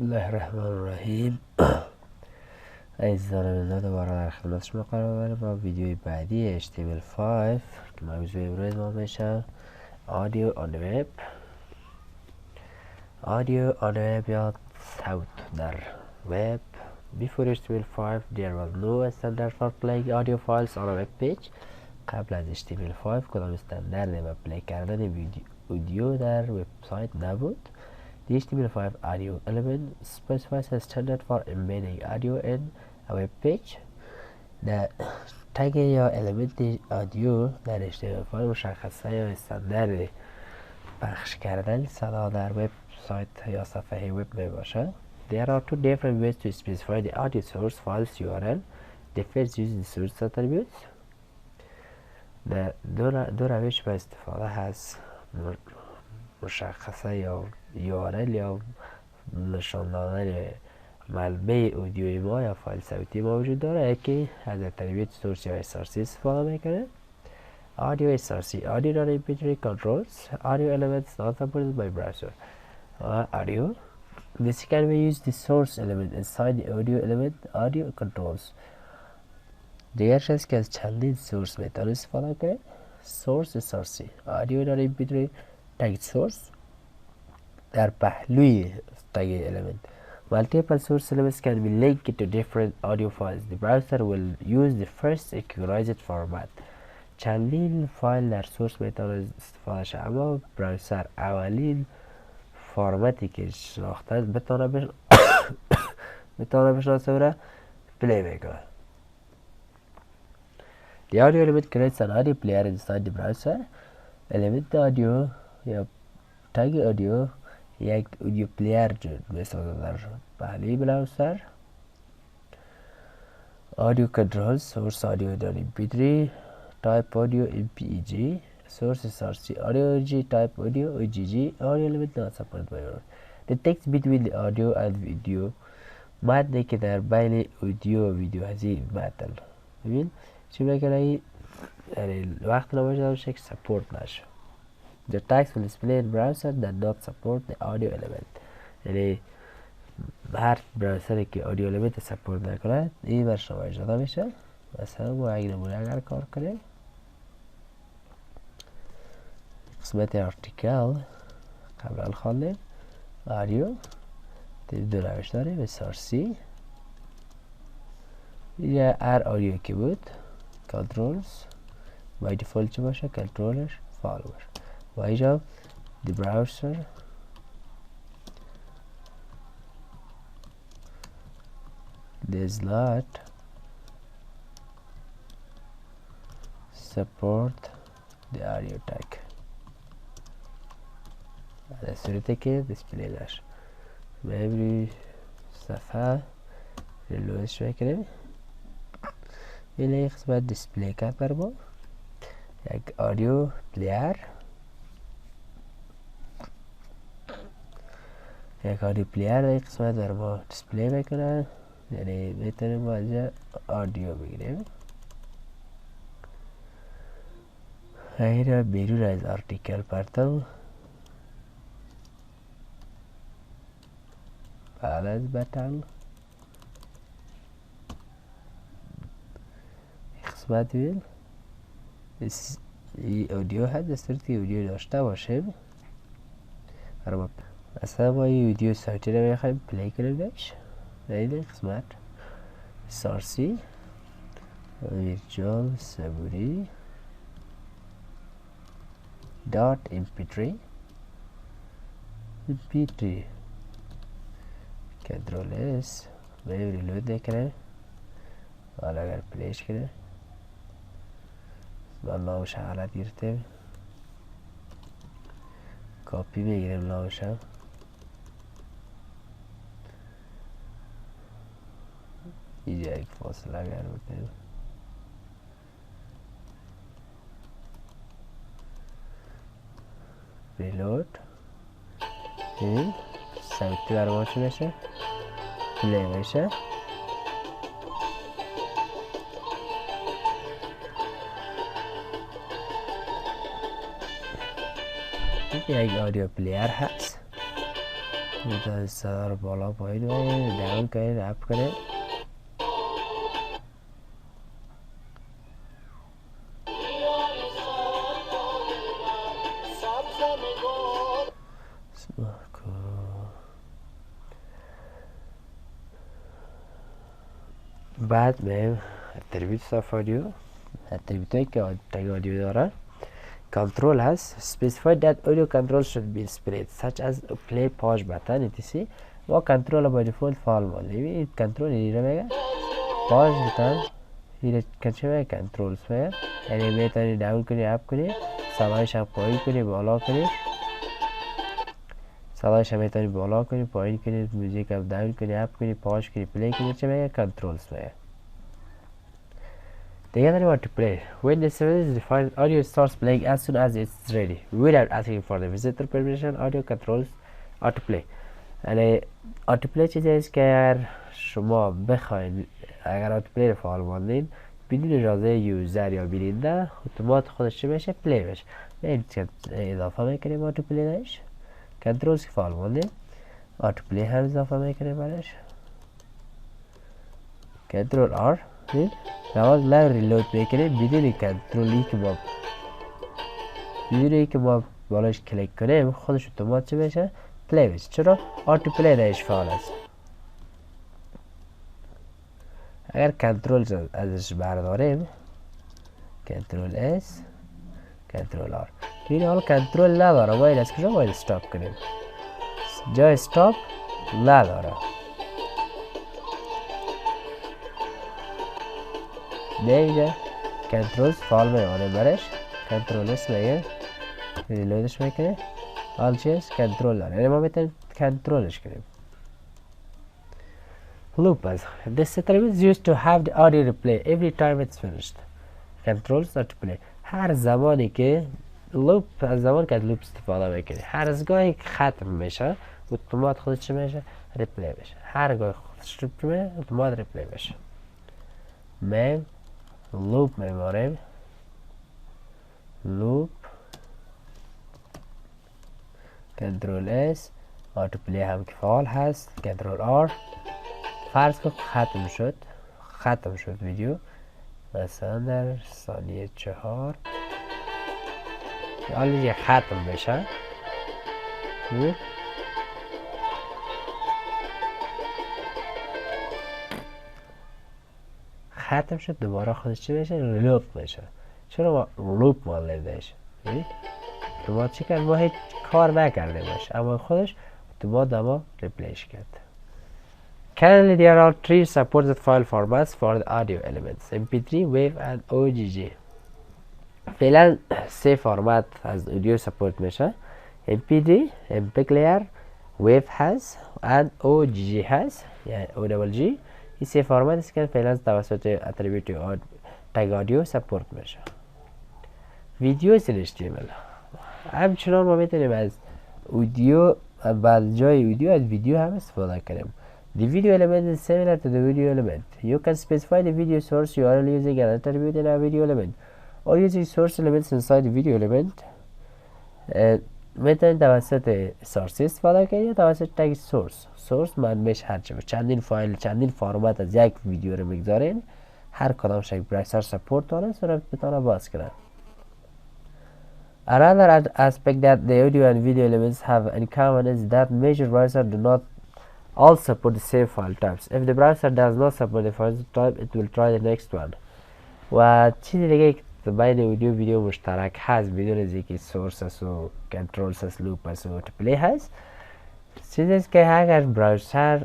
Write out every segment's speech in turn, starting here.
الله الرحمن الرحیم. عزیزان من دوباره در خدمت شما قرار دارم با ویدیوی بعدی HTML5 که موضوع امروز ما میشه audio on web. audio on web یا صوت در وب. Before HTML5 there was no standard for playing audio files on a web page. قبل از HTML5 کدام استاندارد و پلی کردن ویدیو در وبسایت نبود. The HTML5 audio element specifies a standard for embedding audio in a web page. The tag یا element audio در HTML5 مشخصه یا استاندارد پخش کردن صدا در وبسایت یا صفحه وب می باشد. There are two different ways to specify the audio source files URL. The first uses the source attributes. دو روش به استفاده از مشخصه یا URL یا نشان دادن منبع اودیوی ما یا فایل صوتی ما وجود داره که از اتریبیوت سورس یا SRC استفاده میکنه. Audio SRC Audio non-impeding controls audio elements not supported by browser. Audio. The second we use the source element inside the audio element audio controls. دیگر شخص که از چندین سورس میتونه استفاده کنه. Source SRC Audio non-impeding tag source در پهلوی tag element. Multiple source elements can be linked to different audio files. The browser will use the first synchronized format. چندین فایل در سورس میتونه استفاده شه، اما براوزر اولین فرمتی که شناخته بتونه بشناسه و را پلی میکنه. The audio element creates an audio player inside the browser. element audio یا tag audio یک audio player میسازه در پهلوی براوزر. audio controls source audio mp3 type audio mpeg source src audio OG type audio ogg audio element not supported by browser. The text between the audio and video متنی که در بین اودیو و ویدیو هزی متن ببین چی میکنه یعنی وقت نمایش داشته که سپورت نشه. The text will display in browser that not support the audio element. یعنی هر براوزری که audio element سپورت نکنه این برش نمایش داده میشه. مثلا ما اگه نمونه اگر کار کنیم قسمت آرتیکل قبل خواندیم audio دو روش داریم SRC یا هر آدیو که بود کنترلز بای دیفالت چه باشه کنترلش فعال باشه و اینجا دی براوزر does not support the audio tag در صورتی که دیسپلی نشه. بریم صفحه ریلویدش میکنیم. این قسمت دیسپلی کرد بر ما یک آدیو پلیر این قسمت بر ما دیسپلی میکنه. یعنی میتونیم ما اینجا آدیو بگیریم. این بیرون از آرتیکل پرتم بعد از بطن قسمت بین این اودیو هست دستورتی اودیو داشته باشیم. مثلا ما این ویدیو صوتی رو میخوایم پلی کنیم داشت این قسمت سارسی ویرچوال سبوری .mp3 کنترل اس بریم ریلود نکنه حالا اگر پلیش کنه لاوش حالت گرفتیم کاپی بگیریم لاوش هم اینجا یک فاصله اگر بکنیم ریلود این صوتی برای چی میشه پلی میشه. یک آدیو پلیر هست میتونید صدا رو بالا پایین برید، داون کنید، اپ کنید. بعد میم اتریبیوت آف آدیو، اتریبیوت هایی که تگ آدیو داره. Control has specified that audio control should be displayed such as play pause button etc. و control by default فعال مانده. این کنترل اینجا میگه پاز بutton اینجا کچه میگه کنترلز میگه، یعنی میتونی داون کنی، اپ کنی، صدایش هم پایین کنی، بالا کنی، صدایش هم میتونی بالا کنی، پایین کنی، موزیک هم داون کنی، اپ کنی، پاز کنی، پلی کنی. چه میگه کنترلز میگه. The other one to play. When the service is defined, audio starts playing as soon as it's ready, without asking for the visitor permission. Audio controls autoplay. یعنی autoplay چیزی است که اگر شما بخواید، اگر autoplay رو فعال ماندین بدون اجازه یوزر یا بیننده، اتومات خودش چی بشه؟ پلی بشه. این اضافه میکنیم autoplay داشت. کنترلز که فعال مانده autoplay هم اضافه میکنیم برش. کنترل آر لحاظ لا ریلود میکنیم بدون کنترلی که ما بالاش کلیک کنیم خودش اتومات چه بشه؟ پلی بشه. چرا؟ آتو پلی دایش فعال است. اگر کنترل ازش برداریم، کنترل اس، کنترل آر، این حال کنترل نداره، باید از کجا باید استاپ کنیم؟ جای استاپ نداره. دیگه کنترل فعال میمانه برش. کنترل اس میگه ریلودش میکنه، حال چیز کنترل داره، یعنی ما میتونیم کنترلش کنیم. Loopers. This setup is used to have the audio replay every time it's finished. Controls not to play. هر زمانی که لوپ، از زمان که از لوپ استفاده میکنی، هر از گاهی که ختم میشه اتومات خودش چه میشه؟ ریپلی میشه. هر گاهی خودش ریپلی میشه اتومات ریپلی میشه. من لوپ میماریم، لوپ کنترل اس، آتو پلی هم که فعال هست، کنترل آر. فرض کن ختم شد ویدیو، مثلا در ثانیه 4 حالا ختم بشه. ختم شد دوباره خودش چی بشه؟ ریلود بشه. چرا ما لوپ مالیدهش؟ تو چی کرد؟ ما هیچ کار نکرده باشه اما خودش تو ما ریپلیش کرد. Currently there are 3 supported file formats for the audio elements: MP3, WAV and OGG. فعلا 3 فرمت از اودیو سپورت میشه: MP3, MP Player, WAV هست and OGG هست، یعنی OGG. این 3 فرمت است که فعلا توسط اتریبیوت تگ آدیو سپورت میشه. ویدیو HTML. همچنان ما میتونیم از اودیو، بعد جای اودیو از ویدیو هم استفاده کنیم. The video element is similar to the video element. You can specify the video source URL using an attribute in a video element or using source elements inside the video element. میتونید توسط source استفاده کنید یا توسط تگ source منبعش هرچه باشه. چندین فایل، چندین فرمت از یک ویدیو رو میگذارین، هر کدام یک براوزر سپورت داره، صرف بتونه باز کنه. Another aspect that the audio and video elements have in common is that major browsers do not all support the same file types. If the browser does not support the file type, it will try the next one. و چیزی دیگه که بین اودیو ویدیو مشترک هست بدون از اینکه سورس هست و کنترلز هست، لوپ هست و پلی هست، چیزی است که اگر براوزر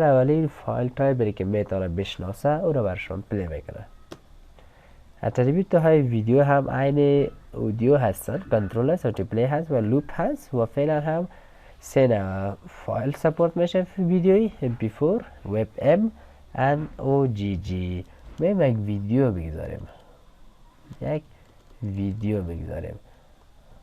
اولی فایل تایپی که میتونه بشناسه او رو برشان پلی میکنه. اتریبیوت های ویدیو هم عین اودیو هستن، کنترل هست، پلی هست و لوپ هست و فعلا هم 3 فایل سپورت میشه ویدیویی: MP4, WebM and OGG. میم یک ویدیو بگذاریم.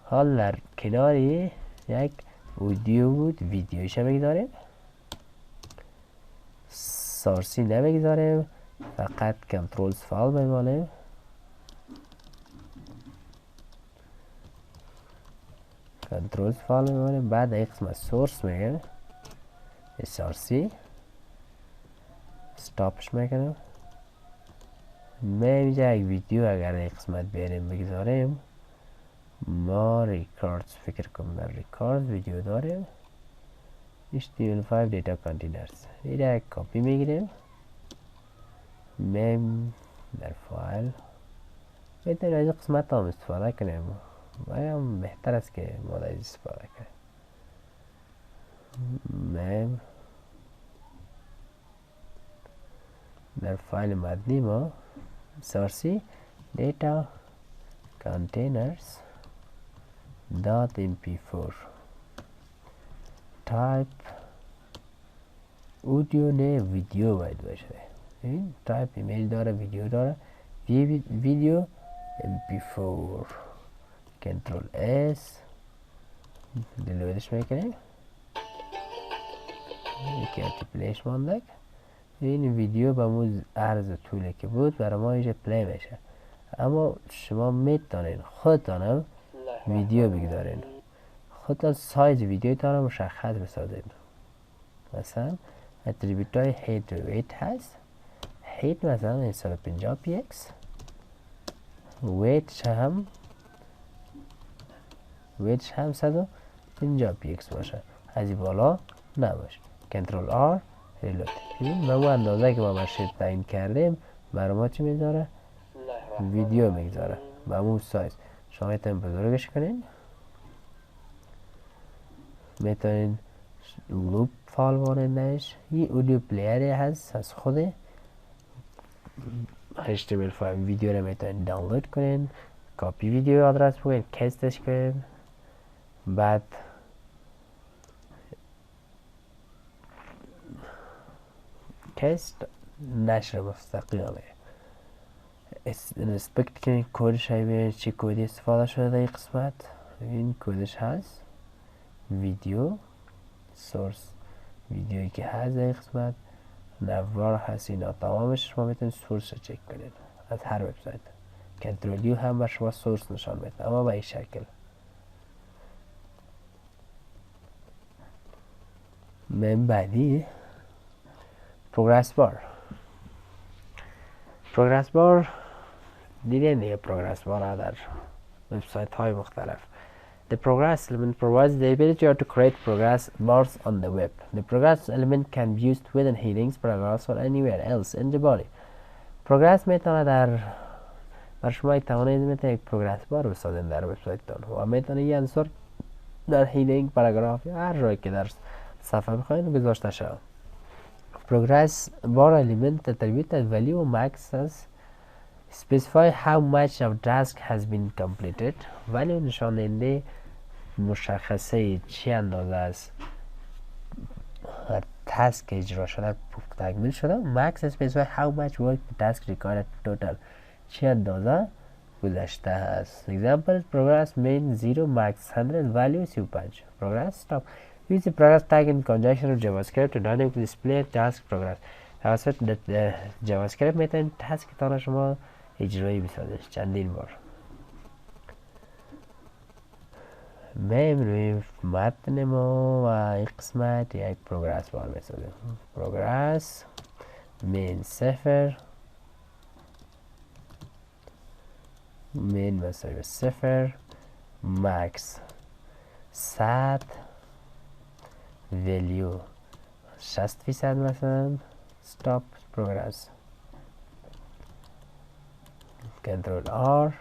حال در کناری یک اودیو بود، ویدیویش بگذاریم، سارسی نمیگذاریم، فقط کنترلز فعال میمانیم. کنترل فایل میبریم. بعد این قسمت سورس میگیم src استاپش میکنیم. اینجا یک ویدیو اگر این قسمت بیاریم بگذاریم، ما ریکاردز فکر کنم در ریکاردز ویدیو داریم HTML5 دیتا کانتینرز. این یک کپی میگیریم، میم در فایل میتونیم از این قسمت هم استفاده کنیم و هم بهتر است که ما از استفاده کنیم. میم در فایل متنی ما src data containers .mp4 type اودیو نه ویدیو باید باشه. این تایپ ایمیل داره، ویدیو داره، ویدیو mp4 کنترل s دلیورش میکنیم. یکی ارتی پلیش ماندک. این ویدیو به موز عرض طوله که بود برای ما اینجا پلی میشه، اما شما میتونین خودتانم ویدیو بگذارین، خودتان سایز ویدیو تانم مشخص بسازین. مثلا اتریبیوت های هیت و ویت هست. هیت مثلا 150 px، ویتش هم 150 px باشه، از این بالا نباشه. کنترل آر ریلود. به اون اندازه که ما برشید تعیین کردیم برای ما چی میذاره؟ ویدیو میذاره به اون سایز. شما میتونین بزرگش کنین، میتونین لوپ فایل واردش. این اودیو پلیری هست از خود HTML5 ویدیو رو میتونین دانلود کنین، کپی ویدیو آدرس بگین، کستش کنین، بعد کست نشر مستقیمه انسپکت کنین، کودش های ببینید چی کودی استفاده شده در این قسمت. این کودش هست، ویدیو سورس ویدیویی که هست در این قسمت، نوار هست. اینا تمامش شما میتونید سورس رو چک کنید از هر وبسایت. کنترل یو هم بر شما سورس نشان میده، اما به این شکل. من بعدی پروگرس بار دیدین دیگه. پروگرس بار در وبسایت های مختلف. The progress element provides the ability to create progress bars on the web. The progress element can be used within headings, paragraphs or anywhere else in the body. progress میتونه بر شما توانید میتونه یک پروگرس بار بسازین در وبسایتتان و میتونه یه عنصر در هیدینگ، پاراگراف یا هر جایی که در صفحه بخواید گذاشته شود. progress bar element attributed value max as specify how much of task has been completed. value نشان دهنده مشخصه چی اندازه است تاسک اجرا شده تکمیل شده. max specify how much work the task required total چی اندازه گذشته است. example progress main 0 max 100 value 35. progress stop use the progress tag in conjunction with javascript to dynamically display task progress. توسط جاواسکریپت میتونید تاسک تان شما اجرایی بسازید چندین بار. میم روی متن ما و این قسمت یک پروگرس بار بسازیم. پروگرس مین 0 مین مساوی 0 مکس 100 ولیو 60% مثلا. stop progress. کنترل آر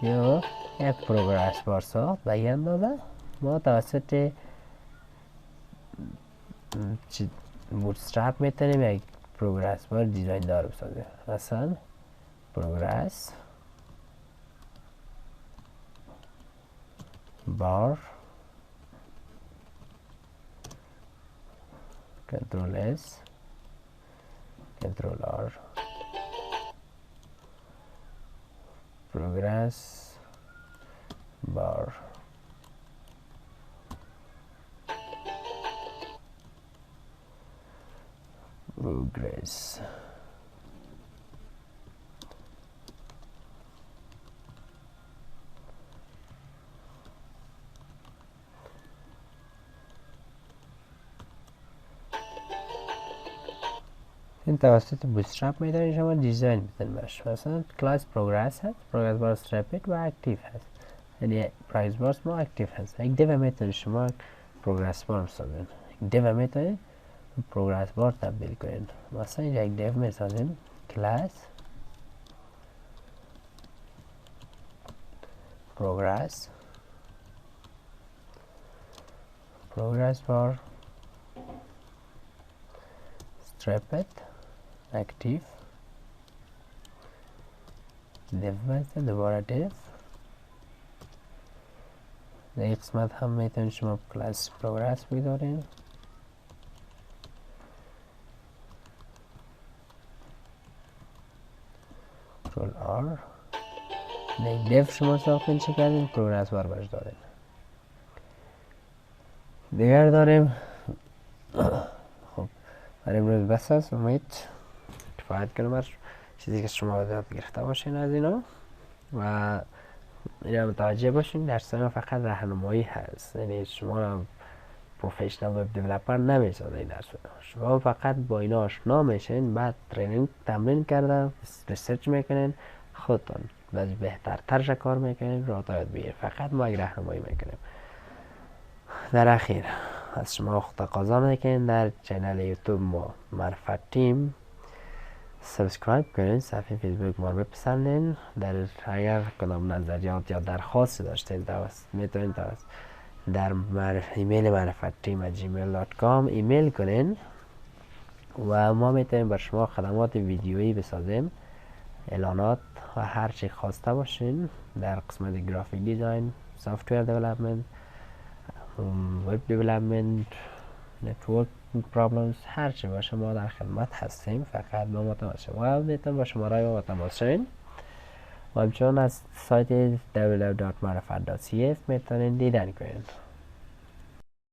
یا یک پروگرس بار ساخت به این اندازه. ما توسط بوتسترپ میتونیم یک پروگرس بار دیزاین دار بسازیم. مثلا پروگرس بار کنترل اس کنترل آر پروگرس بار پروگرس این توسط بوتسترپ میتونید شما دیزاین بزنید باش. مثلا کلاس پروگرس هست، پروگرس بار استرپت و اکتیو هست، یعنی پرایس بارز ما اکتیو هست. یک دیو میتونید شما پروگرس بار بسازید، یک دیو میتونید پروگرس بار تبدیل کنید. مثلا یک دیو میسازیم کلاس پروگرس بار استرپت اکتیو دیو میسازید، دوباره دیو. در این قسمت هم میتونید شما کلاس پروگرس بگذارید. کنترل آر. یک دیو شما ساختین چه کردین؟ پروگرس بار باش دارین. دیگر داریم. خب برای امروز بس است. امید کفایت کنم بر چیزی که شما یاد گرفته باشین از اینا و اینا متوجه باشین درس ما فقط راهنمایی هست، یعنی شما پروفشنال وب دیولپر نمیسازه این درس. شما فقط با اینا آشنا میشین، بعد ترینینگ تمرین کرده ریسرچ میکنین، خودتون باز بهترترش کار میکنین، راه یاد بگیرین. فقط ما یک راهنمایی میکنیم. در اخیر از شما تقاضا میکنین در چینل یوتیوب ما معرفت تیم سابسکرایب کنین، صفحه فیسبوک ما رو بپسندین. در اگر کدام نظریات یا درخواست داشتین میتونین در ایمیل معرفت تیم @gmail.com ایمیل کنین و ما میتونیم بر شما خدمات ویدیویی بسازیم، اعلانات و هر چی خواسته باشین در قسمت گرافیک دیزاین، سافتویر دیولپمنت، وب دیولپمنت، نتورک پرابلمز، هر چی باشه ما در خدمت هستیم. فقط با ما تماس شما و میتونیم با شماره ما تماس شوین و همچنان از سایت www.marifat.cf میتونین دیدن کنین.